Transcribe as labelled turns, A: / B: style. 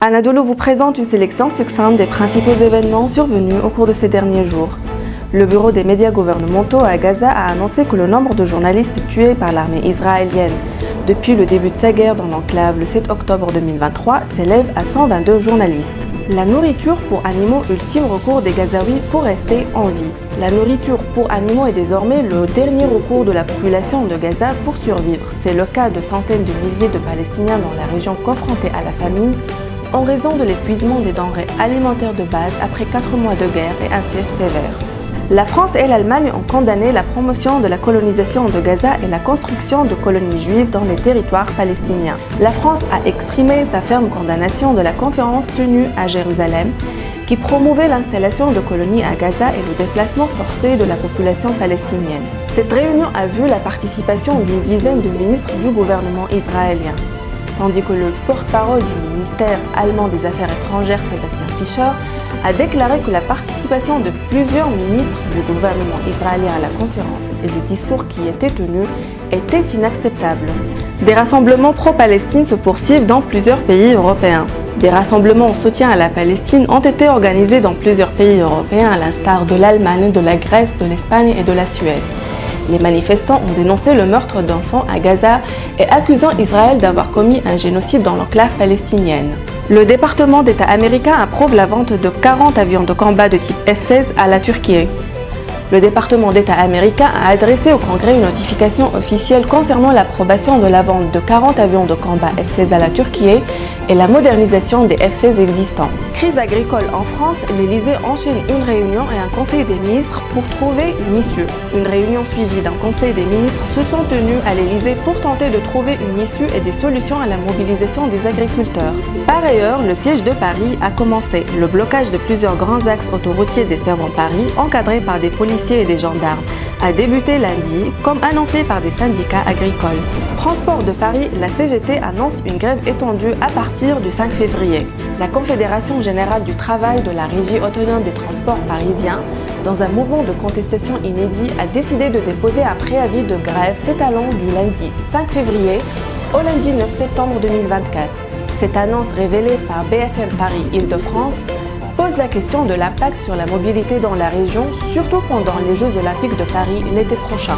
A: Anadolu vous présente une sélection succincte des principaux événements survenus au cours de ces derniers jours. Le bureau des médias gouvernementaux à Gaza a annoncé que le nombre de journalistes tués par l'armée israélienne depuis le début de sa guerre dans l'enclave le 7 octobre 2023 s'élève à 122 journalistes. La nourriture pour animaux, ultime recours des Gazaouis pour rester en vie. La nourriture pour animaux est désormais le dernier recours de la population de Gaza pour survivre. C'est le cas de centaines de milliers de Palestiniens dans la région confrontée à la famine en raison de l'épuisement des denrées alimentaires de base après 4 mois de guerre et un siège sévère. La France et l'Allemagne ont condamné la promotion de la colonisation de Gaza et la construction de colonies juives dans les territoires palestiniens. La France a exprimé sa ferme condamnation de la conférence tenue à Jérusalem qui promouvait l'installation de colonies à Gaza et le déplacement forcé de la population palestinienne. Cette réunion a vu la participation d'une dizaine de ministres du gouvernement israélien, tandis que le porte-parole du ministère allemand des Affaires étrangères, Sébastien Fischer, a déclaré que la participation de plusieurs ministres du gouvernement israélien à la conférence et le discours qui était tenu était inacceptable. Des rassemblements pro-Palestine se poursuivent dans plusieurs pays européens. Des rassemblements en soutien à la Palestine ont été organisés dans plusieurs pays européens à l'instar de l'Allemagne, de la Grèce, de l'Espagne et de la Suède. Les manifestants ont dénoncé le meurtre d'enfants à Gaza et accusant Israël d'avoir commis un génocide dans l'enclave palestinienne. Le département d'État américain approuve la vente de 40 avions de combat de type F-16 à la Turquie. Le département d'État américain a adressé au Congrès une notification officielle concernant l'approbation de la vente de 40 avions de combat F-16 à la Turquie et la modernisation des F-16 existants. Crise agricole en France, l'Élysée enchaîne une réunion et un conseil des ministres pour trouver une issue. Une réunion suivie d'un conseil des ministres se sont tenus à l'Élysée pour tenter de trouver une issue et des solutions à la mobilisation des agriculteurs. Par ailleurs, le siège de Paris a commencé. Le blocage de plusieurs grands axes autoroutiers desservant Paris, encadrés par des policiers et des gendarmes, a débuté lundi, comme annoncé par des syndicats agricoles. Transport de Paris, la CGT annonce une grève étendue à partir du 5 février. La Confédération générale du travail de la Régie autonome des transports parisiens, dans un mouvement de contestation inédit, a décidé de déposer un préavis de grève s'étalant du lundi 5 février au lundi 9 septembre 2024. Cette annonce révélée par BFM Paris Île-de-France pose la question de l'impact sur la mobilité dans la région, surtout pendant les Jeux Olympiques de Paris l'été prochain.